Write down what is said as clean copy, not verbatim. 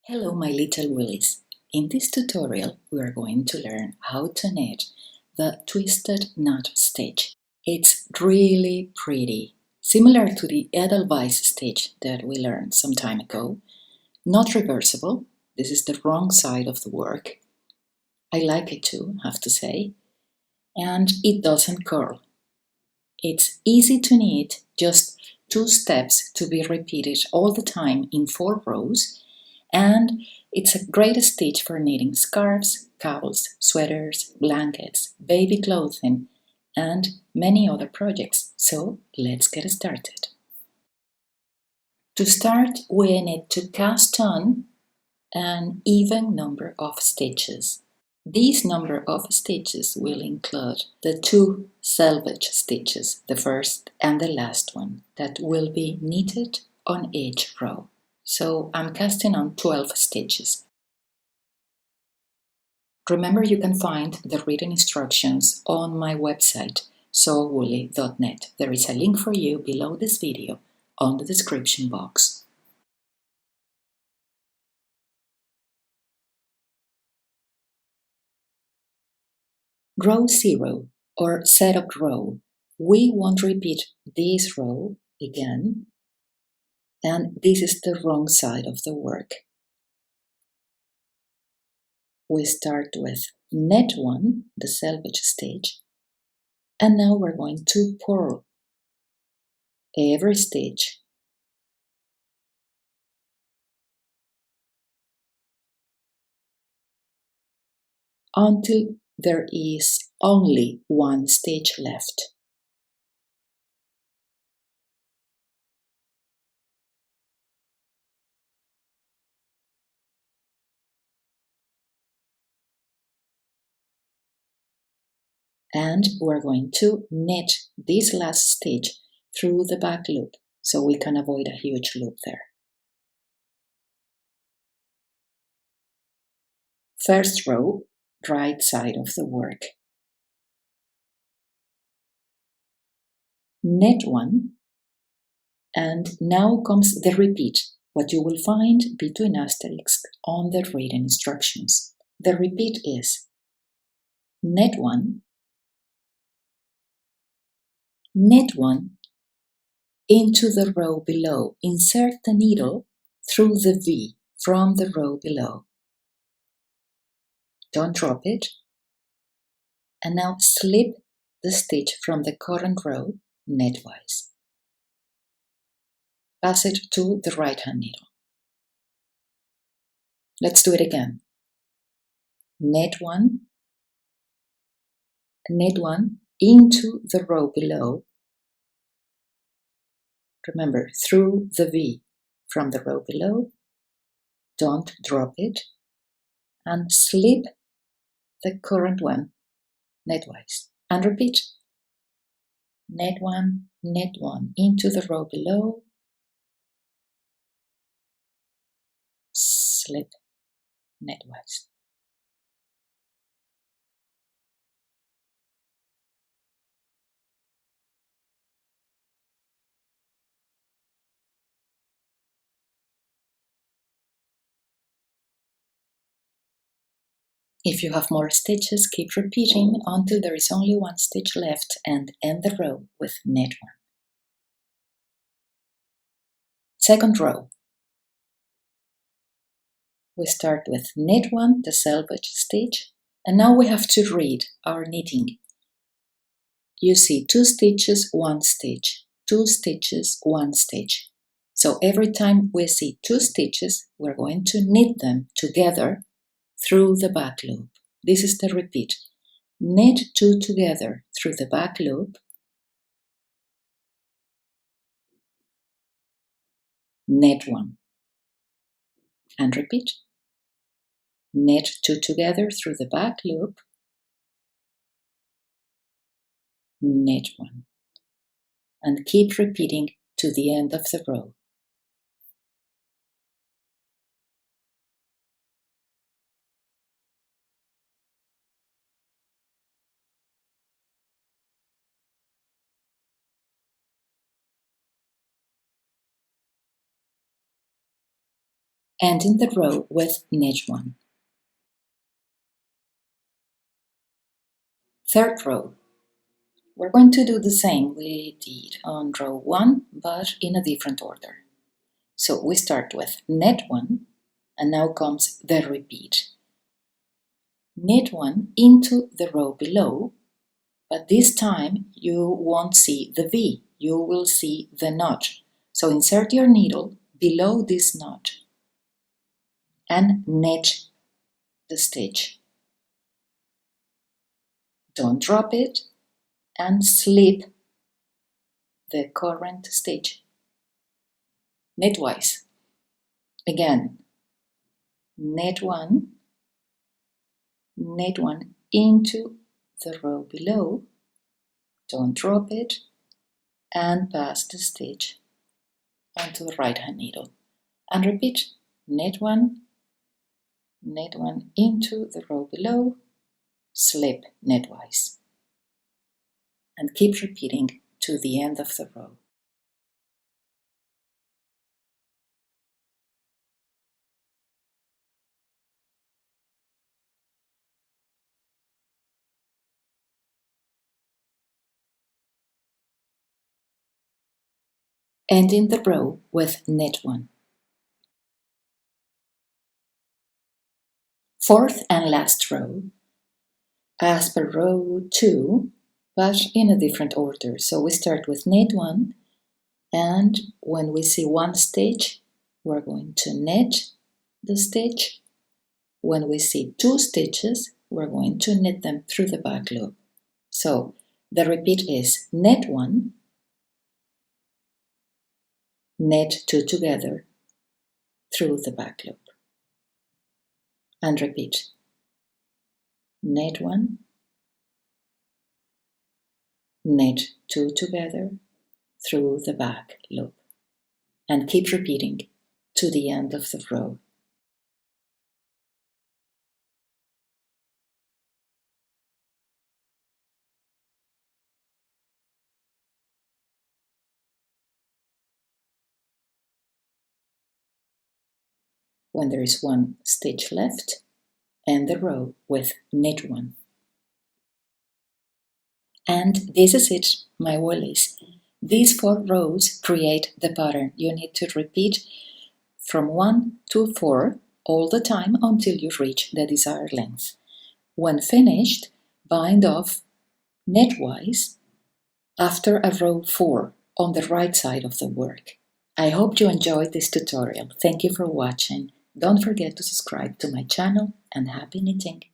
Hello my little willies. In this tutorial we are going to learn how to knit the twisted knot stitch. It's really pretty, similar to the Edelweiss stitch that we learned some time ago. Not reversible, this is the wrong side of the work. I like it too, have to say. And it doesn't curl. It's easy to knit, just 2 steps to be repeated all the time in 4 rows. And it's a great stitch for knitting scarves, cowls, sweaters, blankets, baby clothing, and many other projects. So let's get started. To start, we need to cast on an even number of stitches. This number of stitches will include the 2 salvage stitches, the first and the last one, that will be knitted on each row. So I'm casting on 12 stitches. Remember, you can find the written instructions on my website, sewwoolly.net. There is a link for you below this video on the description box. Row 0, or setup row. We won't repeat this row again, and this is the wrong side of the work. We start with knit 1, the salvage stitch, and now we're going to purl every stitch until there is only 1 stitch left. And we're going to knit this last stitch through the back loop so we can avoid a huge loop there. First row, right side of the work. Knit 1, and now comes the repeat, what you will find between asterisks on the written instructions. The repeat is knit 1, knit 1, into the row below. Insert the needle through the V from the row below. Don't drop it. And now slip the stitch from the current row knitwise. Pass it to the right hand needle. Let's do it again. Knit 1 into the row below. Remember, through the V from the row below. Don't drop it. And slip the current one knitwise. And repeat. Knit 1 into the row below. Slip knitwise. If you have more stitches, keep repeating until there is only 1 stitch left and end the row with knit 1. Second row. We start with knit 1, the salvage stitch, and now we have to read our knitting. You see 2 stitches, 1 stitch, 2 stitches, 1 stitch. So every time we see 2 stitches, we're going to knit them together through the back loop. This is the repeat. Knit 2 together through the back loop. Knit 1. And repeat. Knit 2 together through the back loop. Knit 1. And keep repeating to the end of the row. ending the row with knit 1. Third row. We're going to do the same we did on row 1, but in a different order. So we start with knit 1, and now comes the repeat. Knit 1 into the row below, but this time you won't see the V, you will see the notch. So insert your needle below this notch and knit the stitch. Don't drop it and slip the current stitch. Knitwise. Again, knit 1 into the row below, don't drop it, and pass the stitch onto the right hand needle. And repeat, knit 1 into the row below, slip knitwise. And keep repeating to the end of the row. Ending the row with knit 1. Fourth and last row, as per row 2, but in a different order. So we start with knit 1, and when we see one stitch, we're going to knit the stitch. When we see 2 stitches, we're going to knit them through the back loop. So the repeat is knit 1, knit 2 together through the back loop. And repeat, knit 1, knit 2 together through the back loop. And keep repeating to the end of the row. When there is 1 stitch left, end the row with knit 1. And this is it, my woolies. These 4 rows create the pattern. You need to repeat from 1 to 4 all the time until you reach the desired length. When finished, bind off knitwise after a row 4 on the right side of the work. I hope you enjoyed this tutorial. Thank you for watching. Don't forget to subscribe to my channel and happy knitting!